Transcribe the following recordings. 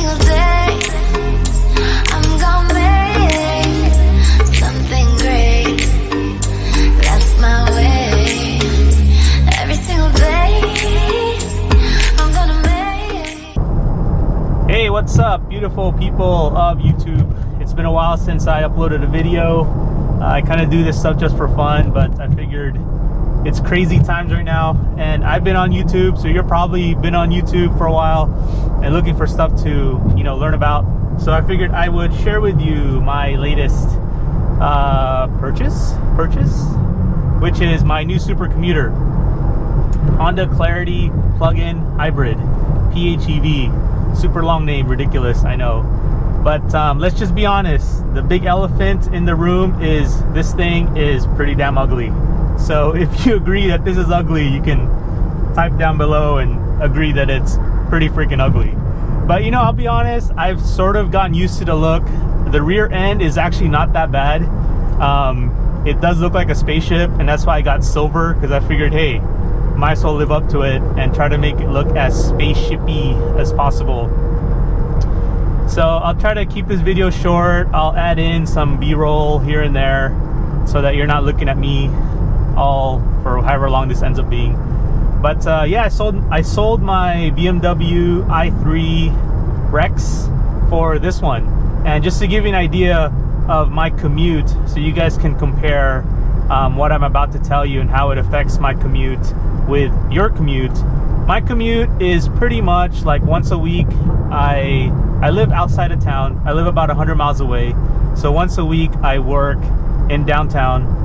single day I'm gonna make something great. That's my way. Every single day I'm gonna make. Hey, what's up, beautiful people of YouTube? It's been a while since I uploaded a video. I kind of do this stuff just for fun, but I figured it's crazy times right now, and I've been on YouTube, so you're probably been on YouTube for a while and looking for stuff to, learn about. So I figured I would share with you my latest purchase, which is my new Super Commuter, Honda Clarity plug-in hybrid, PHEV. Super long name, ridiculous, I know. But let's just be honest, the big elephant in the room is this thing is pretty damn ugly. So if you agree that this is ugly, you can type down below and agree that it's pretty freaking ugly. But I'll be honest, I've sort of gotten used to the look. The rear end is actually not that bad. It does look like a spaceship, and that's why I got silver, because I figured, hey, might as well live up to it and try to make it look as spaceshipy as possible. So I'll try to keep this video short. I'll add in some B-roll here and there so that you're not looking at me all for however long this ends up being. But yeah, I sold my BMW i3 Rex for this one. And just to give you an idea of my commute, so you guys can compare what I'm about to tell you and how it affects my commute with your commute. My commute is pretty much like once a week. I live outside of town. I live about 100 miles away. So once a week I work in downtown,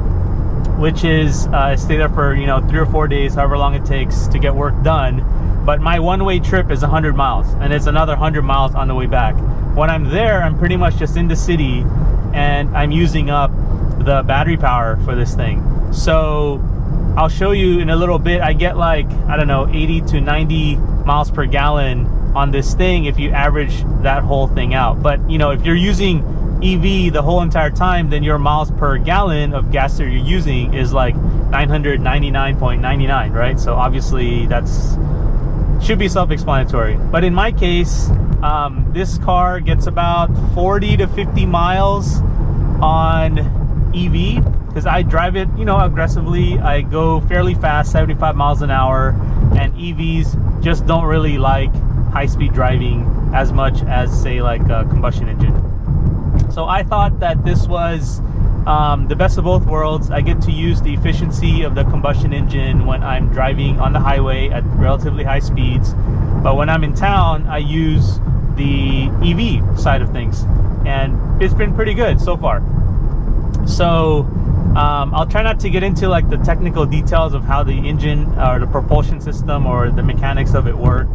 which is I stay there for 3 or 4 days, however long it takes to get work done. But my one-way trip is 100 miles, and it's another 100 miles on the way back. When I'm there, I'm pretty much just in the city, and I'm using up the battery power for this thing. So I'll show you in a little bit. I get like, I don't know, 80 to 90 miles per gallon on this thing if you average that whole thing out. But if you're using EV the whole entire time, then your miles per gallon of gas that you're using is like 999.99, right? So obviously that's should be self-explanatory. But in my case, this car gets about 40 to 50 miles on EV, because I drive it aggressively. I go fairly fast, 75 miles an hour, and EVs just don't really like high-speed driving as much as, say, like a combustion engine. So I thought that this was the best of both worlds. I get to use the efficiency of the combustion engine when I'm driving on the highway at relatively high speeds, but when I'm in town, I use the EV side of things, and it's been pretty good so far. So I'll try not to get into like the technical details of how the engine or the propulsion system or the mechanics of it work.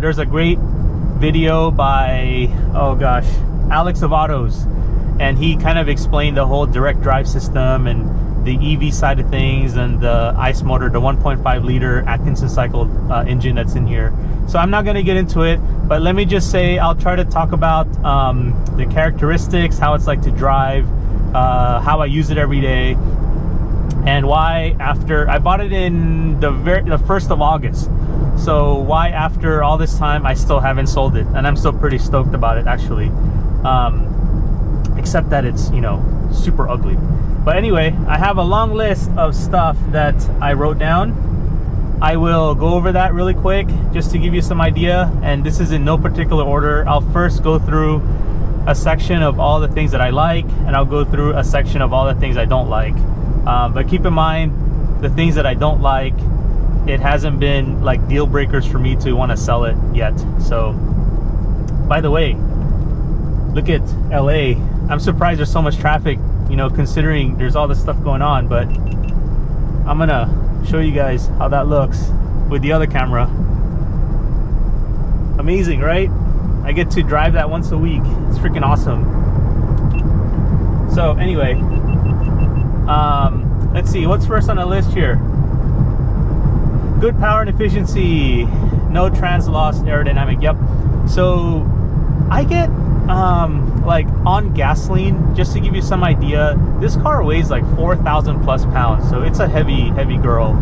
There's a great video by, oh gosh, Alex of Autos, and he kind of explained the whole direct drive system and the EV side of things and the ICE motor, the 1.5 liter Atkinson cycle engine that's in here. So I'm not going to get into it, but let me just say I'll try to talk about the characteristics, how it's like to drive, how I use it every day, and why after I bought it in the 1st of August. So why after all this time I still haven't sold it, and I'm still pretty stoked about it actually. Except that it's super ugly. But anyway, I have a long list of stuff that I wrote down. I will go over that really quick just to give you some idea, and this is in no particular order. I'll first go through a section of all the things that I like, and I'll go through a section of all the things I don't like. But keep in mind, the things that I don't like, it hasn't been like deal breakers for me to want to sell it yet. So by the way, look at LA. I'm surprised there's so much traffic, considering there's all this stuff going on, but I'm gonna show you guys how that looks with the other camera. Amazing, right? I get to drive that once a week. It's freaking awesome. So anyway, let's see, what's first on the list here? Good power and efficiency, no trans loss aerodynamic. Yep. So I get like on gasoline, just to give you some idea, this car weighs like 4,000 plus pounds, so it's a heavy girl.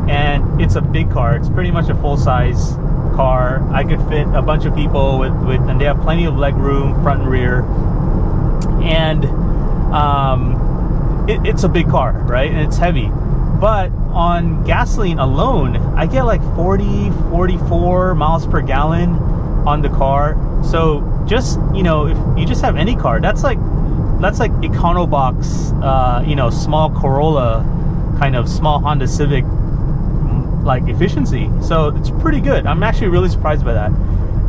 and it's a big car. It's pretty much a full-size car. I could fit a bunch of people and they have plenty of leg room, front and rear, and it's a big car, right? And it's heavy. But on gasoline alone, I get like 44 miles per gallon on the car. So just, if you just have any car, that's like Econobox, small Corolla, kind of small Honda Civic like efficiency. So it's pretty good. I'm actually really surprised by that.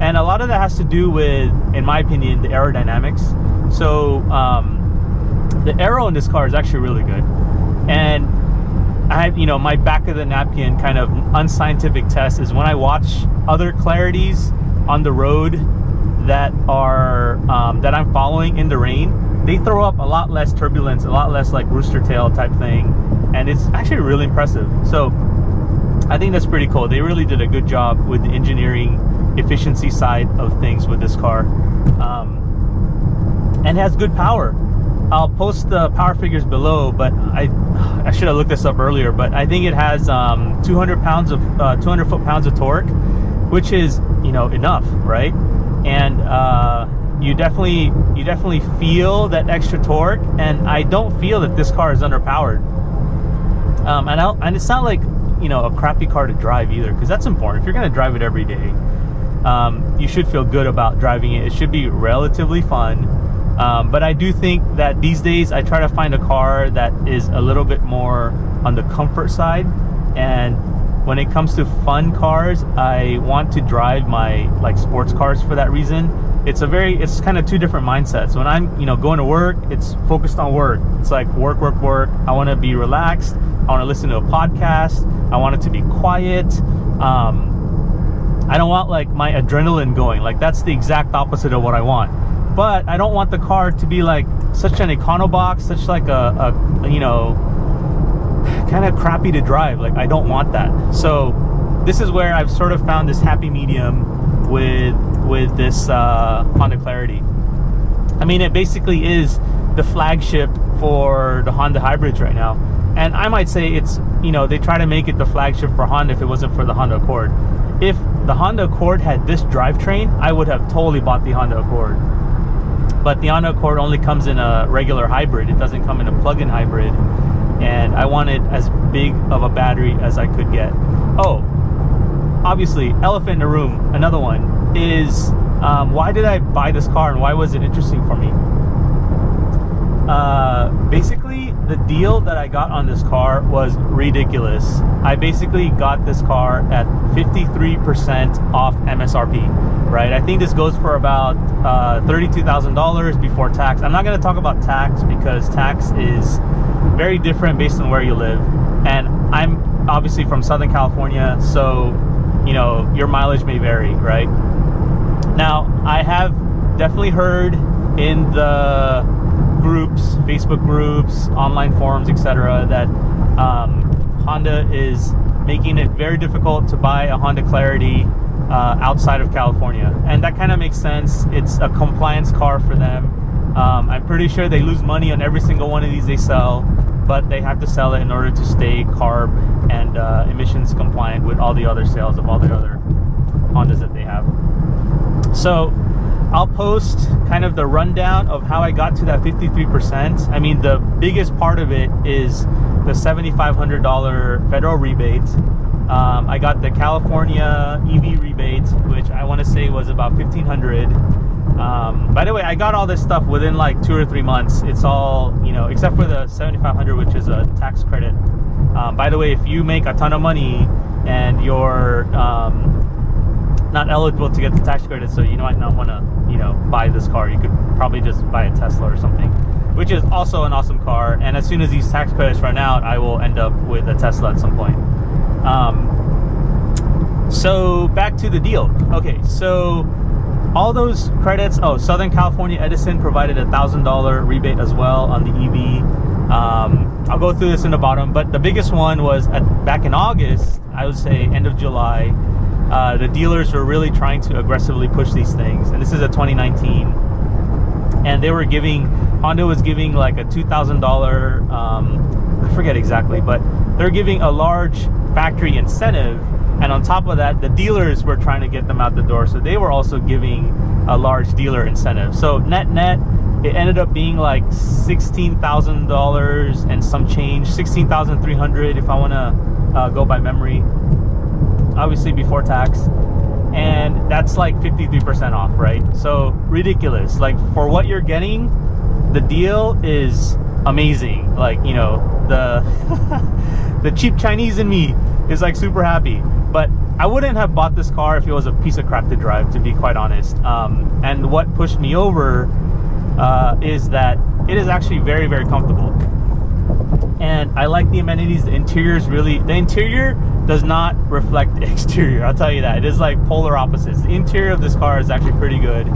And a lot of that has to do with, in my opinion, the aerodynamics. So the aero in this car is actually really good. And I have, my back of the napkin kind of unscientific test is when I watch other Clarities on the road that are that I'm following in the rain, they throw up a lot less turbulence, a lot less like rooster tail type thing, and it's actually really impressive. So I think that's pretty cool. They really did a good job with the engineering efficiency side of things with this car, and has good power. I'll post the power figures below, but I should have looked this up earlier, but I think it has 200 foot-pounds of torque, which is enough, right? And you definitely feel that extra torque, and I don't feel that this car is underpowered. And it's not like a crappy car to drive either, because that's important. If you're going to drive it every day, you should feel good about driving it. It should be relatively fun. But I do think that these days I try to find a car that is a little bit more on the comfort side. And when it comes to fun cars, I want to drive my like sports cars for that reason. It's kind of two different mindsets. When I'm going to work, it's focused on work. It's like work. I want to be relaxed. I want to listen to a podcast. I want it to be quiet. I don't want like my adrenaline going. Like that's the exact opposite of what I want. But I don't want the car to be like such an Econobox, such like a kind of crappy to drive. Like I don't want that. So this is where I've sort of found this happy medium with this Honda Clarity. I mean, it basically is the flagship for the Honda hybrids right now. And I might say it's, they try to make it the flagship for Honda if it wasn't for the Honda Accord. If the Honda Accord had this drivetrain, I would have totally bought the Honda Accord. But the Honda Accord only comes in a regular hybrid. It doesn't come in a plug-in hybrid. And I wanted as big of a battery as I could get. Oh, obviously, elephant in the room, another one, is why did I buy this car and why was it interesting for me? Basically, the deal that I got on this car was ridiculous. I basically got this car at 53% off MSRP, right? I think this goes for about $32,000 before tax. I'm not going to talk about tax because tax is very different based on where you live. And I'm obviously from Southern California, so, your mileage may vary, right? Now, I have definitely heard in the groups, Facebook groups, online forums, etc., that Honda is making it very difficult to buy a Honda Clarity outside of California, and that kind of makes sense. It's a compliance car for them. I'm pretty sure they lose money on every single one of these they sell, but they have to sell it in order to stay CARB and emissions compliant with all the other sales of all the other Hondas that they have. So I'll post kind of the rundown of how I got to that 53%. I mean, the biggest part of it is the $7,500 federal rebate. I got the California EV rebate, which I want to say was about $1,500. By the way, I got all this stuff within like 2 or 3 months. It's all, except for the $7,500, which is a tax credit. By the way, if you make a ton of money and you're not eligible to get the tax credit, so you might not want to, buy this car, you could probably just buy a Tesla or something, which is also an awesome car. And as soon as these tax credits run out, I will end up with a Tesla at some point. So back to the deal. Okay, so all those credits. Oh, Southern California Edison provided a $1,000 rebate as well on the EV. I'll go through this in the bottom, but the biggest one was back in August, I would say end of July. The dealers were really trying to aggressively push these things, and this is a 2019, and Honda was giving like a $2,000, I forget exactly, but they're giving a large factory incentive, and on top of that, the dealers were trying to get them out the door, so they were also giving a large dealer incentive. So net, it ended up being like $16,000 and some change, $16,300 if I want to go by memory, obviously before tax. And that's like 53% off, right? So ridiculous. Like, for what you're getting, the deal is amazing. Like, you know, the the cheap Chinese in me is like super happy. But I wouldn't have bought this car if it was a piece of crap to drive, to be quite honest. And what pushed me over is that it is actually very, very comfortable. And I like the amenities. The interior does not reflect the exterior, I'll tell you that. It is like polar opposites. The interior of this car is actually pretty good.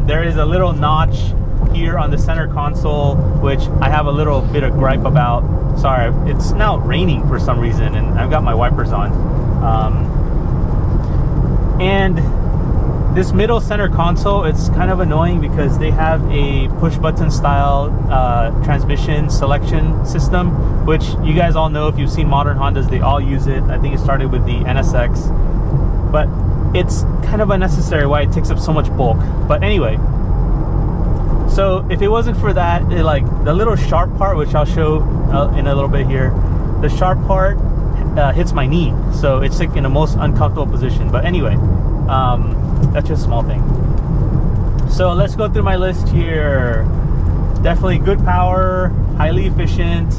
There is a little notch here on the center console, which I have a little bit of gripe about. Sorry, it's now raining for some reason, and I've got my wipers on. And this middle center console, it's kind of annoying because they have a push button style transmission selection system, which you guys all know. If you've seen modern Hondas, they all use it. I think it started with the NSX, but it's kind of unnecessary why it takes up so much bulk. But anyway, so if it wasn't for that, like the little sharp part, which I'll show in a little bit here, the sharp part hits my knee, so it's like in the most uncomfortable position. But anyway, that's just a small thing. So let's go through my list here. Definitely good power, highly efficient.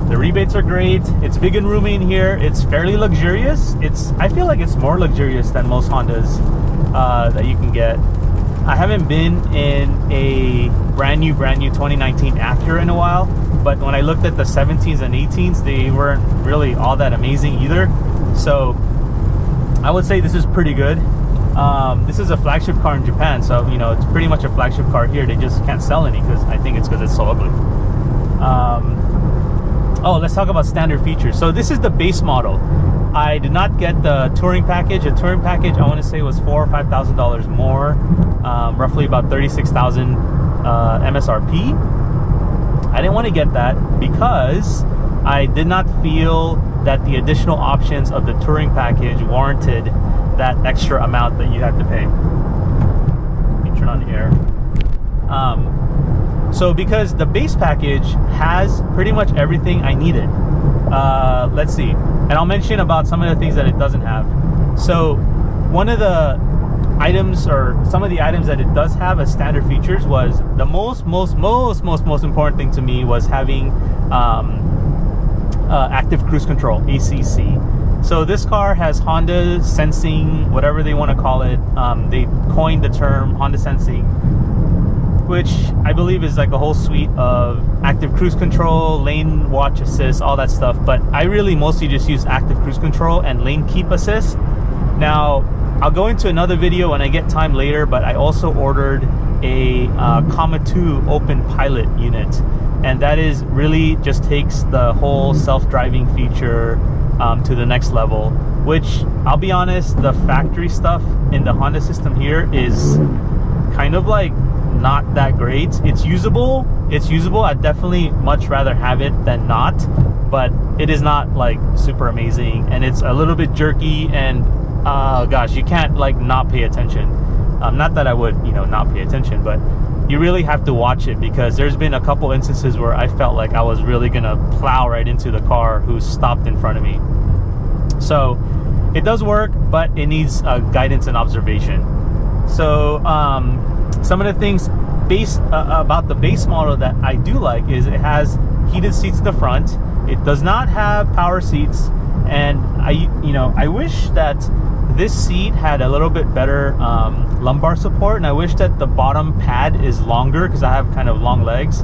The rebates are great. It's big and roomy in here. It's fairly luxurious. I feel like it's more luxurious than most Hondas that you can get. I haven't been in a brand new 2019 Acura in a while, but when I looked at the 17s and 18s, they weren't really all that amazing either. So I would say this is pretty good. This is a flagship car in Japan, so you know it's pretty much a flagship car here. They just can't sell any because I think it's because it's so ugly. Oh, let's talk about standard features. So this is the base model. I did not get the touring package. A touring package, I want to say, was $4,000 or $5,000 more, roughly about $36,000 MSRP. I didn't want to get that because I did not feel that the additional options of the touring package warranted that extra amount that you had to pay. Let me turn on the air. So because the base package has pretty much everything I needed. Let's see. And I'll mention about some of the things that it doesn't have. So one of the items, or some of the items that it does have as standard features, was the most important thing to me was having active cruise control, ACC. So this car has Honda Sensing, whatever they want to call it. They coined the term Honda Sensing, which I believe is like a whole suite of active cruise control, lane watch assist, all that stuff. But I really mostly just use active cruise control and lane keep assist. Now, I'll go into another video when I get time later, but I also ordered a COMMUTER open pilot unit. And that is really just takes the whole self-driving feature to the next level, which I'll be honest, the factory stuff in the Honda system here is kind of like not that great. It's usable. I'd definitely much rather have it than not, but it is not like super amazing, and it's a little bit jerky, and gosh, you can't like not pay attention. Not that I would, you know, not pay attention, but you really have to watch it, because there's been a couple instances where I felt like I was really gonna plow right into the car who stopped in front of me. So it does work, but it needs guidance and observation. So some of the things about the base model that I do like is it has heated seats in the front. It does not have power seats, and I wish that this seat had a little bit better lumbar support, and I wish that the bottom pad is longer, because I have kind of long legs,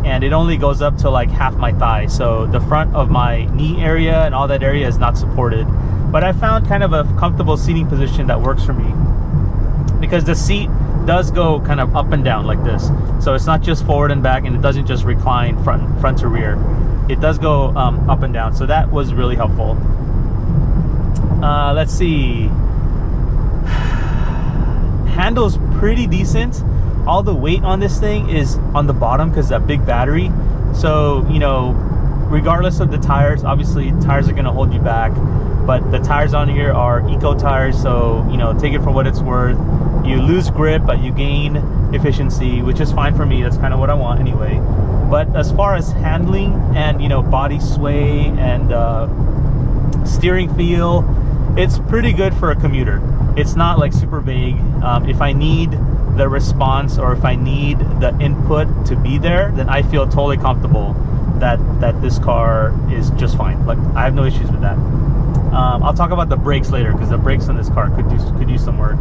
and it only goes up to like half my thigh, so the front of my knee area and all that area is not supported. But I found kind of a comfortable seating position that works for me, because the seat does go kind of up and down like this, so it's not just forward and back, and it doesn't just recline front to rear. It does go up and down, so that was really helpful. Let's see. Handle's pretty decent. All the weight on this thing is on the bottom because that big battery. So, you know, regardless of the tires, obviously tires are going to hold you back, but the tires on here are eco tires, so you know, take it for what it's worth. You lose grip, but you gain efficiency, which is fine for me. That's kind of what I want anyway. But as far as handling and, you know, body sway and steering feel, it's pretty good for a commuter. It's not like super vague. If I need the response or if I need the input to be there, then I feel totally comfortable that this car is just fine. Like, I have no issues with that. I'll talk about the brakes later, because the brakes on this car could use some work.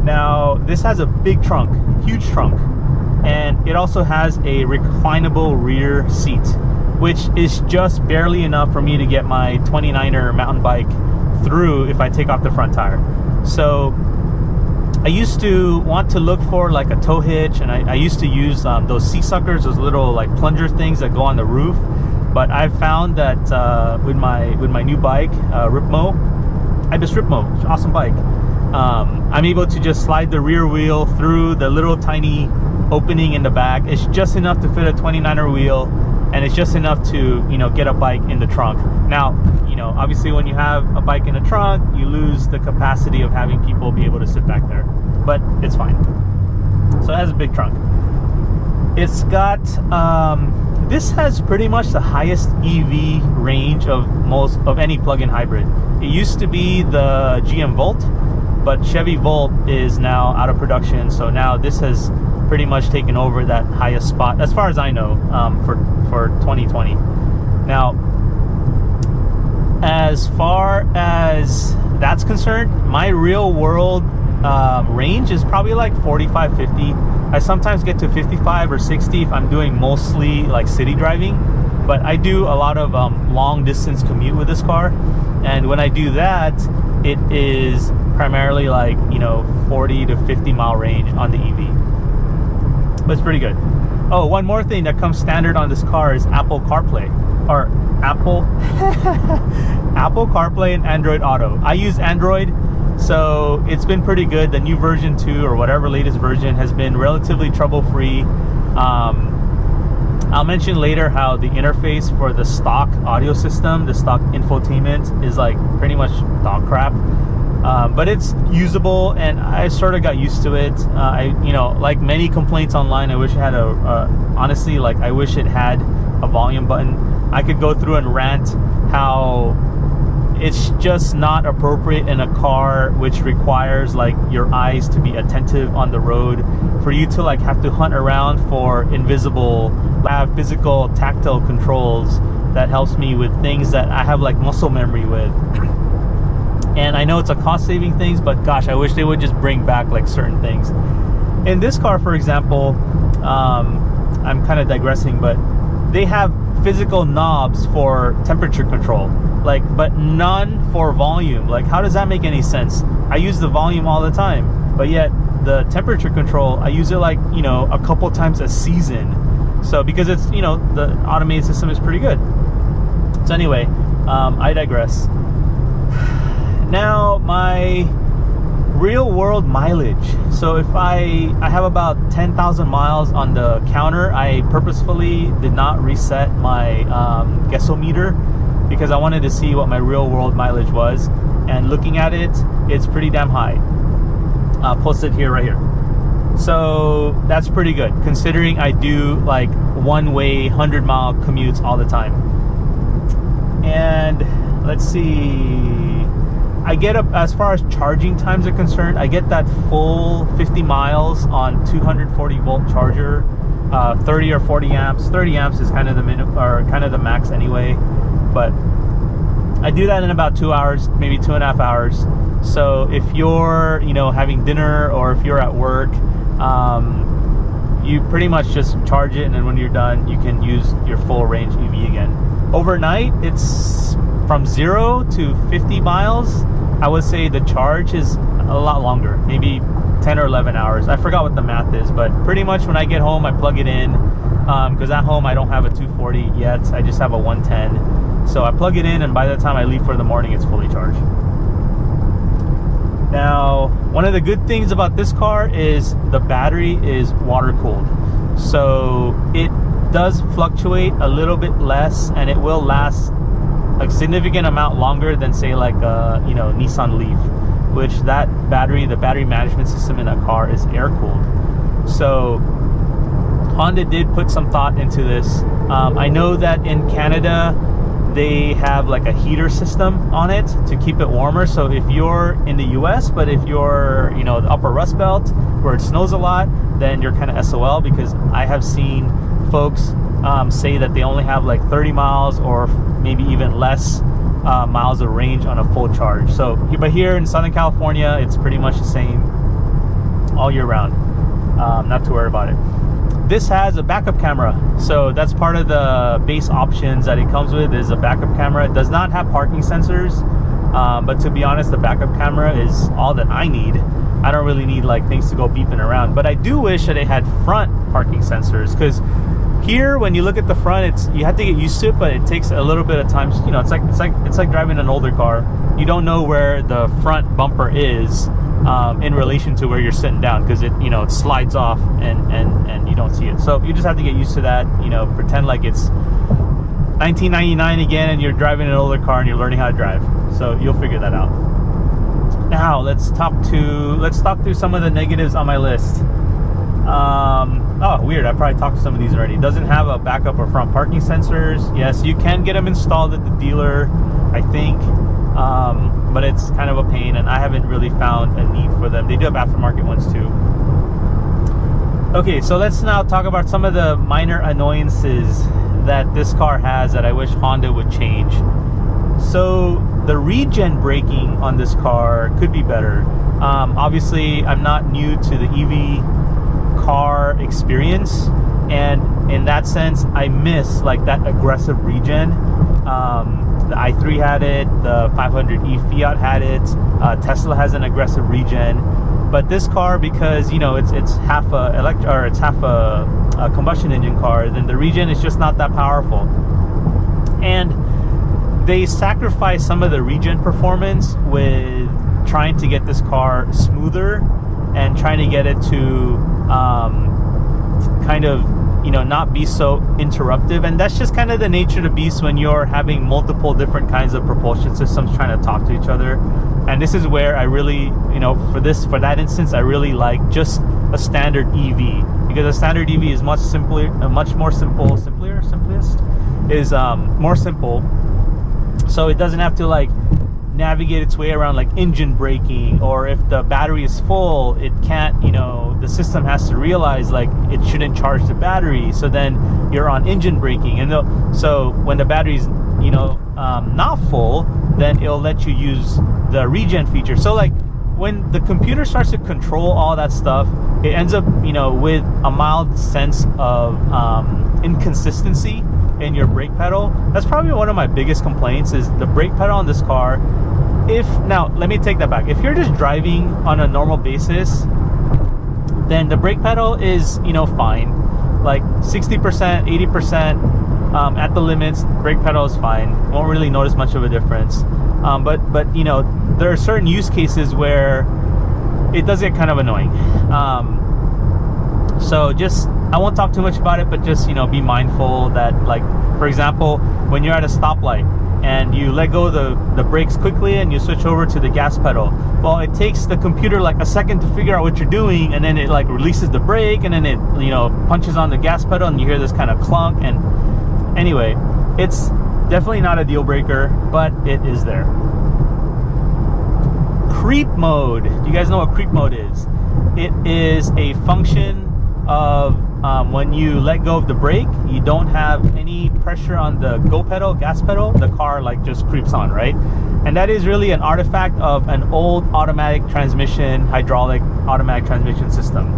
Now, this has a big trunk, huge trunk, and it also has a reclinable rear seat, which is just barely enough for me to get my 29er mountain bike through if I take off the front tire. So I used to want to look for like a tow hitch, and I used to use those sea suckers, those little like plunger things that go on the roof. But I've found that with my new bike, Ripmo, Ibis Ripmo, awesome bike. I'm able to just slide the rear wheel through the little tiny opening in the back. It's just enough to fit a 29er wheel, and it's just enough to, you know, get a bike in the trunk. Now, you know, obviously when you have a bike in the trunk, you lose the capacity of having people be able to sit back there, but it's fine. So it has a big trunk. It's got this has pretty much the highest EV range of any plug-in hybrid. It used to be the GM Volt, but Chevy Volt is now out of production, so now this has pretty much taken over that highest spot, as far as I know, for 2020. Now, as far as that's concerned, my real world range is probably like 45, 50. I sometimes get to 55 or 60 if I'm doing mostly like city driving, but I do a lot of long distance commute with this car, and when I do that, it is primarily like, you know, 40 to 50 mile range on the EV. But it's pretty good. Oh, one more thing that comes standard on this car is Apple CarPlay, or Apple CarPlay and Android Auto. I use Android, so it's been pretty good. The new version 2 or whatever latest version has been relatively trouble-free. I'll mention later how the interface for the stock audio system, the stock infotainment, is like pretty much dog crap. But it's usable, and I sort of got used to it. You know, like many complaints online, I wish it had honestly, like, I wish it had a volume button. I could go through and rant how it's just not appropriate in a car which requires like your eyes to be attentive on the road, for you to like have to hunt around for invisible, have physical tactile controls that helps me with things that I have like muscle memory with. And I know it's a cost-saving thing, but gosh, I wish they would just bring back like certain things. In this car, for example, I'm kind of digressing, but they have physical knobs for temperature control, like, but none for volume. Like, how does that make any sense? I use the volume all the time, but yet the temperature control, I use it like, you know, a couple times a season. So because it's, you know, the automated system is pretty good. So anyway, I digress. Now, my real world mileage. So if I have about 10,000 miles on the counter. I purposefully did not reset my guessometer because I wanted to see what my real world mileage was. And looking at it, it's pretty damn high. I'll post it here, right here. So that's pretty good, considering I do like one-way 100-mile commutes all the time. And let's see, I get up, as far as charging times are concerned, I get that full 50 miles on 240 volt charger, 30 or 40 amps. 30 amps is kind of the minimum, or kind of the max anyway, but I do that in about 2 hours, maybe 2.5 hours. So if you're, you know, having dinner, or if you're at work, you pretty much just charge it, and then when you're done, you can use your full range EV again. Overnight, it's from 0 to 50 miles. I would say the charge is a lot longer, maybe 10 or 11 hours. I forgot what the math is, but pretty much when I get home, I plug it in, because at home I don't have a 240 yet, I just have a 110. So I plug it in, and by the time I leave for the morning, it's fully charged. Now, one of the good things about this car is the battery is water cooled. So it does fluctuate a little bit less, and it will last a significant amount longer than, say, like a Nissan Leaf, which the battery management system in that car is air cooled. So Honda did put some thought into this. I know that in Canada they have like a heater system on it to keep it warmer. So if you're in the US, but if you're the upper Rust Belt where it snows a lot, then you're kind of SOL, because I have seen folks say that they only have like 30 miles or maybe even less miles of range on a full charge. So, but here in Southern California, it's pretty much the same all year round. Not to worry about it. This has a backup camera, so that's part of the base options that it comes with, is a backup camera. It does not have parking sensors, but to be honest, the backup camera is all that I need. I don't really need like things to go beeping around, but I do wish that it had front parking sensors, because here when you look at the front, you have to get used to it, but it takes a little bit of time. It's like driving an older car. You don't know where the front bumper is in relation to where you're sitting down, because it slides off and you don't see it. So you just have to get used to that. Pretend like it's 1999 again and you're driving an older car and you're learning how to drive. So you'll figure that out. Now let's talk through some of the negatives on my list. Oh, weird. I probably talked to some of these already. It doesn't have a backup or front parking sensors. Yes, you can get them installed at the dealer, I think. But it's kind of a pain, and I haven't really found a need for them. They do have aftermarket ones too. Okay, so let's now talk about some of the minor annoyances that this car has that I wish Honda would change. So the regen braking on this car could be better. Obviously, I'm not new to the EV car experience, and in that sense, I miss like that aggressive regen. The i3 had it, the 500e Fiat had it, Tesla has an aggressive regen, but this car, because it's half a combustion engine car, then the regen is just not that powerful, and they sacrifice some of the regen performance with trying to get this car smoother and trying to get it to kind of not be so interruptive. And that's just kind of the nature of the beast when you're having multiple different kinds of propulsion systems trying to talk to each other. And this is where I really, for that instance, I really like just a standard EV, because a standard EV is more simple, so it doesn't have to like navigate its way around like engine braking, or if the battery is full, it can't, the system has to realize like it shouldn't charge the battery, so then you're on engine braking. And so when the battery's not full, then it'll let you use the regen feature. So like when the computer starts to control all that stuff, it ends up with a mild sense of inconsistency in your brake pedal. That's probably one of my biggest complaints, is the brake pedal on this car. Now let me take that back. If you're just driving on a normal basis, then the brake pedal is fine, like 60%, 80% at the limits. Brake pedal is fine, won't really notice much of a difference. But there are certain use cases where it does get kind of annoying. So I won't talk too much about it, but just be mindful that, like, for example, when you're at a stoplight and you let go of the brakes quickly and you switch over to the gas pedal, well, it takes the computer like a second to figure out what you're doing, and then it like releases the brake, and then it punches on the gas pedal, and you hear this kind of clunk. And anyway, it's definitely not a deal breaker, but it is there. Creep mode. Do you guys know what creep mode is? It is a function of when you let go of the brake, you don't have any pressure on the go pedal, gas pedal, the car like just creeps on, right? And that is really an artifact of an old automatic transmission, hydraulic automatic transmission system,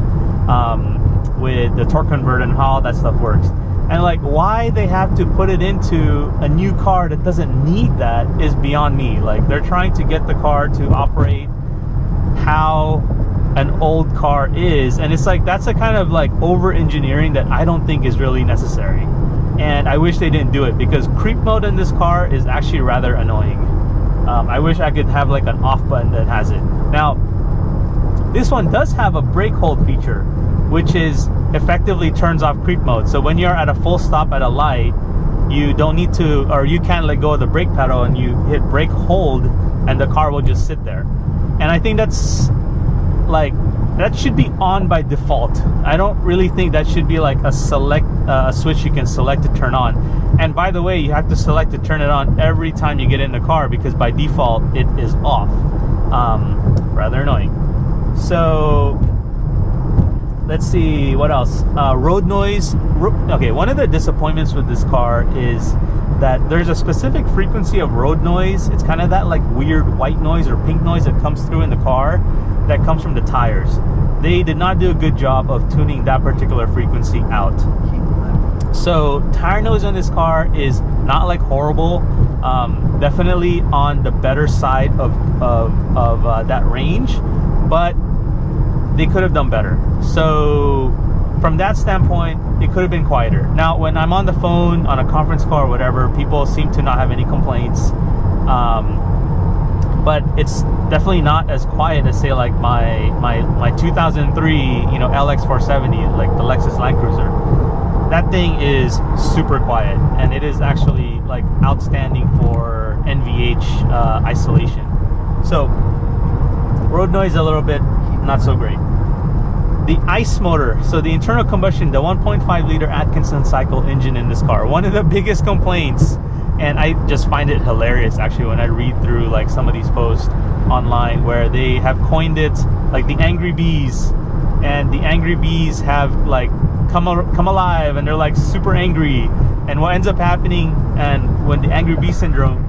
with the torque converter and how all that stuff works. And like, why they have to put it into a new car that doesn't need that is beyond me. Like, they're trying to get the car to operate how an old car is, and it's like, that's a kind of like over engineering that I don't think is really necessary, and I wish they didn't do it, because creep mode in this car is actually rather annoying. I wish I could have like an off button that has it. Now this one does have a brake hold feature, which is effectively turns off creep mode. So when you're at a full stop at a light, you don't need to, or you can't let go of the brake pedal, and you hit brake hold and the car will just sit there. And I think that's like, that should be on by default. I don't really think that should be like a switch you can select to turn on. And by the way, you have to select to turn it on every time you get in the car, because by default it is off. Rather annoying. So let's see what else. Road noise. Okay, one of the disappointments with this car is that there's a specific frequency of road noise. It's kind of that like weird white noise or pink noise that comes through in the car that comes from the tires. They did not do a good job of tuning that particular frequency out. So tire noise on this car is not like horrible. Definitely on the better side of that range, but they could have done better. So from that standpoint, it could have been quieter. Now, when I'm on the phone, on a conference call or whatever, people seem to not have any complaints. But it's definitely not as quiet as, say, like my 2003, LX 470, like the Lexus Land Cruiser. That thing is super quiet, and it is actually like outstanding for NVH isolation. So road noise a little bit not so great. The ICE motor, so the internal combustion, the 1.5 liter Atkinson cycle engine in this car, one of the biggest complaints, and I just find it hilarious actually when I read through like some of these posts online where they have coined it like the angry bees, and the angry bees have like come alive, and they're like super angry. And what ends up happening, and when the angry bee syndrome,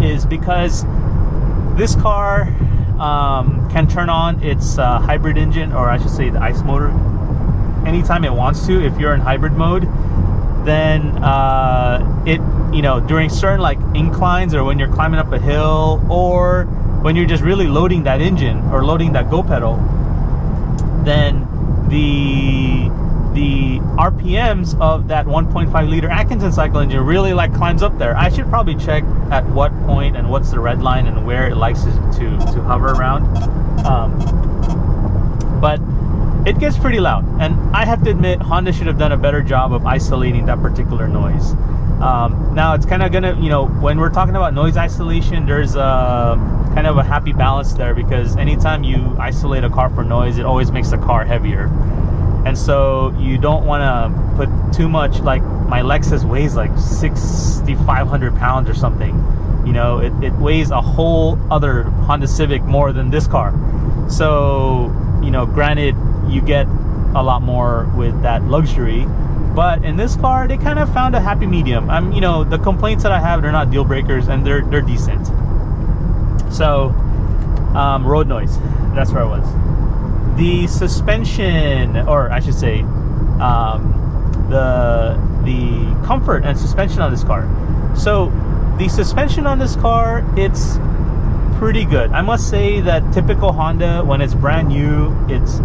is because this car can turn on its hybrid engine, or I should say the ICE motor, anytime it wants to. If you're in hybrid mode, then it, during certain like inclines, or when you're climbing up a hill, or when you're just really loading that engine or loading that go pedal, then the RPMs of that 1.5 liter Atkinson cycle engine really like climbs up there. I should probably check at what point and what's the red line and where it likes to hover around. But it gets pretty loud, and I have to admit Honda should have done a better job of isolating that particular noise. Now it's kind of gonna, when we're talking about noise isolation, there's a kind of a happy balance there, because anytime you isolate a car for noise, it always makes the car heavier. And so you don't want to put too much, like my Lexus weighs like 6,500 pounds or something. It weighs a whole other Honda Civic more than this car. So, granted, you get a lot more with that luxury. But in this car, they kind of found a happy medium. The complaints that I have, they're not deal breakers, and they're decent. So, road noise, that's where I was. The suspension, or I should say, the comfort and suspension on this car. So the suspension on this car, it's pretty good. I must say that typical Honda, when it's brand new, it's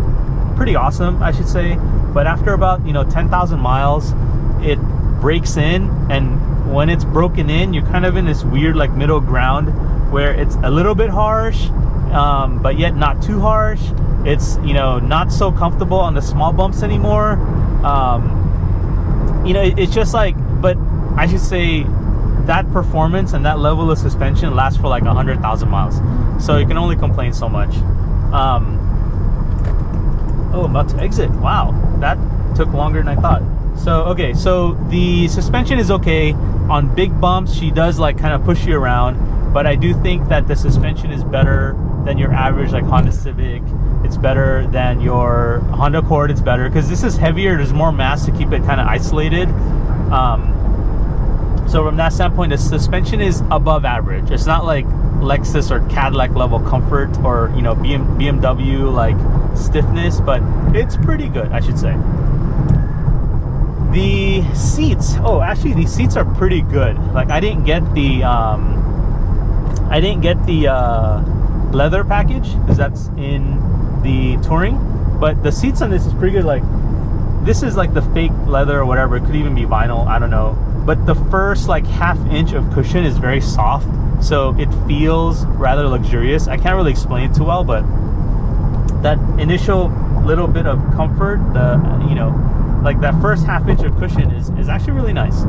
pretty awesome, I should say. But after about 10,000 miles, it breaks in, and when it's broken in, you're kind of in this weird like middle ground where it's a little bit harsh, but yet not too harsh. It's not so comfortable on the small bumps anymore. It's just like, but I should say that performance and that level of suspension lasts for like 100,000 miles, so you can only complain so much. Oh, I'm about to exit. Wow, that took longer than I thought. So okay, so the suspension is okay. On big bumps, she does like kind of push you around, but I do think that the suspension is better than your average like Honda Civic. It's better than your Honda Accord. It's better because this is heavier. There's more mass to keep it kind of isolated. So from that standpoint, the suspension is above average. It's not like Lexus or Cadillac level comfort, or BMW like stiffness, but it's pretty good, I should say. The seats, actually these seats are pretty good. Like I didn't get the leather package because that's in the Touring, but the seats on this is pretty good. Like this is like the fake leather or whatever. It could even be vinyl, I don't know. But the first like half inch of cushion is very soft, so it feels rather luxurious. I can't really explain it too well, but that initial little bit of comfort, like that first half inch of cushion is actually really nice,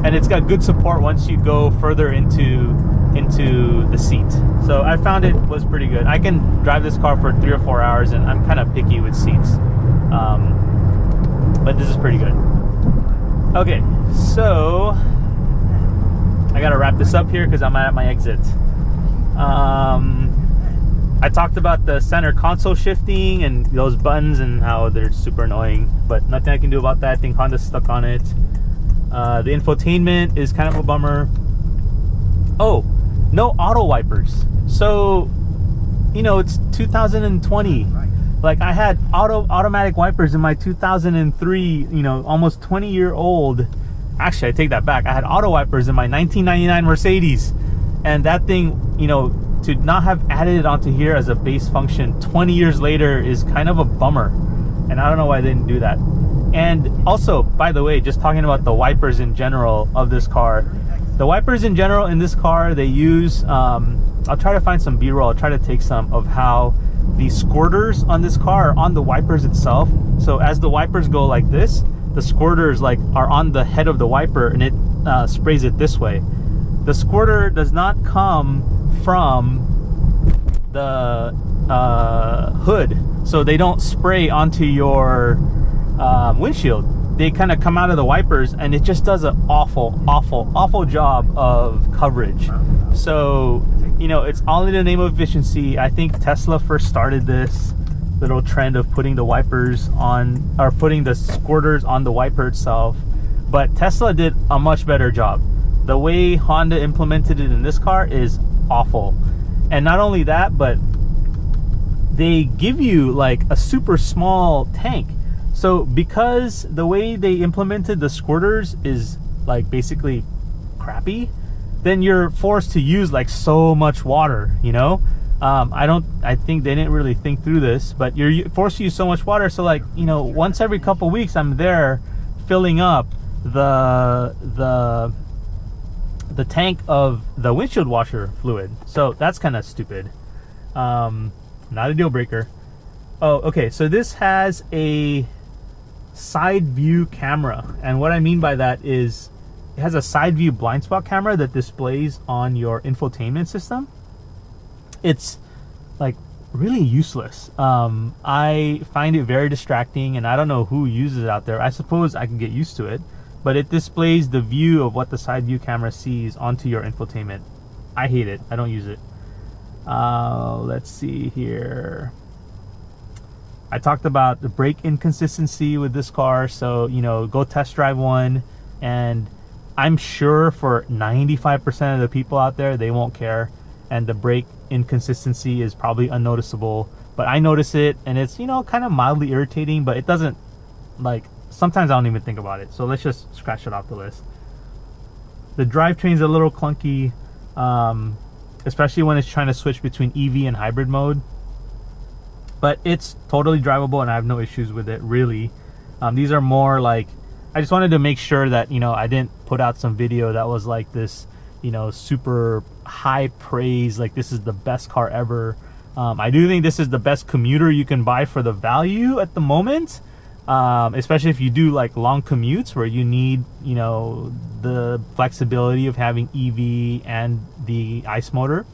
and it's got good support once you go further into the seat. So I found it was pretty good. I can drive this car for 3 or 4 hours, and I'm kind of picky with seats, but this is pretty good. Okay, so I gotta wrap this up here because I'm at my exit. I talked about the center console shifting and those buttons and how they're super annoying, but nothing I can do about that. I think Honda's stuck on it. The infotainment is kind of a bummer. Oh, no auto wipers. So, it's 2020. Like, I had automatic wipers in my 2003, almost 20-year-old. Actually, I take that back. I had auto wipers in my 1999 Mercedes. And that thing, to not have added it onto here as a base function 20 years later is kind of a bummer. And I don't know why they didn't do that. And also, by the way, just talking about the wipers in general of this car. The wipers in general in this car, they use, I'll try to find some B-roll. I'll try to take some of how the squirters on this car are on the wipers itself. So as the wipers go like this, the squirters are on the head of the wiper, and it sprays it this way. The squirter does not come from the hood, so they don't spray onto your windshield. They kind of come out of the wipers, and it just does an awful job of coverage. So, it's all in the name of efficiency. I think Tesla first started this little trend of putting the wipers on, or putting the squirters on the wiper itself, but Tesla did a much better job. The way Honda implemented it in this car is awful. And not only that, but they give you like a super small tank. So because the way they implemented the squirters is like basically crappy, then you're forced to use like so much water, I think they didn't really think through this, but you're forced to use so much water. So like, once every couple weeks I'm there filling up the tank of the windshield washer fluid. So that's kind of stupid. Not a deal breaker. Oh, okay. So this has a side view camera, and what I mean by that is it has a side view blind spot camera that displays on your infotainment system. It's like really useless. I find it very distracting, and I don't know who uses it out there. I suppose I can get used to it, but it displays the view of what the side view camera sees onto your infotainment. I hate it. I don't use it. Let's see here. I talked about the brake inconsistency with this car, so go test drive one, and I'm sure for 95% of the people out there, they won't care, and the brake inconsistency is probably unnoticeable, but I notice it, and it's kind of mildly irritating, but it doesn't, like, sometimes I don't even think about it. So let's just scratch it off the list. The drivetrain's a little clunky, especially when it's trying to switch between EV and hybrid mode, but it's totally drivable and I have no issues with it, really. These are more like, I just wanted to make sure that I didn't put out some video that was like this super high praise, like this is the best car ever. I do think this is the best commuter you can buy for the value at the moment, especially if you do like long commutes where you need the flexibility of having EV and the ICE motor.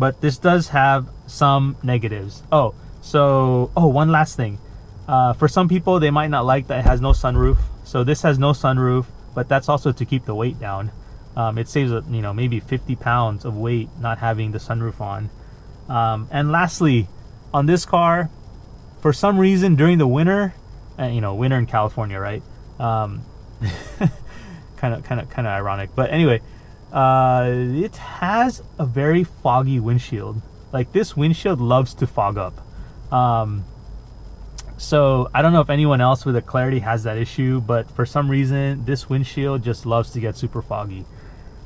But this does have some negatives. One last thing. For some people, they might not like that it has no sunroof. So this has no sunroof, but that's also to keep the weight down. It saves maybe 50 pounds of weight not having the sunroof on. And lastly, on this car, for some reason during the winter, winter in California, right? Kind of ironic, but anyway, it has a very foggy windshield. Like, this windshield loves to fog up. So I don't know if anyone else with a Clarity has that issue, but for some reason this windshield just loves to get super foggy.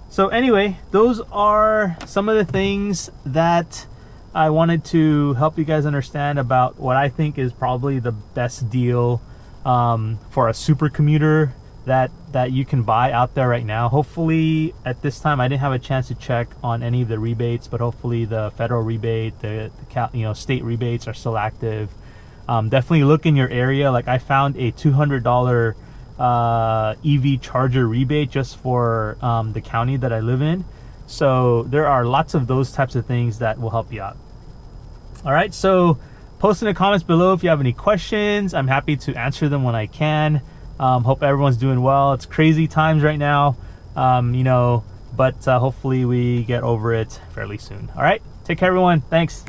So anyway, those are some of the things that I wanted to help you guys understand about what I think is probably the best deal for a super commuter that you can buy out there right now. Hopefully at this time I didn't have a chance to check on any of the rebates, but hopefully the federal rebate, the state rebates are still active. Definitely look in your area. Like I found a $200 EV charger rebate just for the county that I live in. So there are lots of those types of things that will help you out. All right, so post in the comments below if you have any questions. I'm happy to answer them when I can. Hope everyone's doing well. It's crazy times right now, but hopefully we get over it fairly soon. All right, take care everyone. Thanks.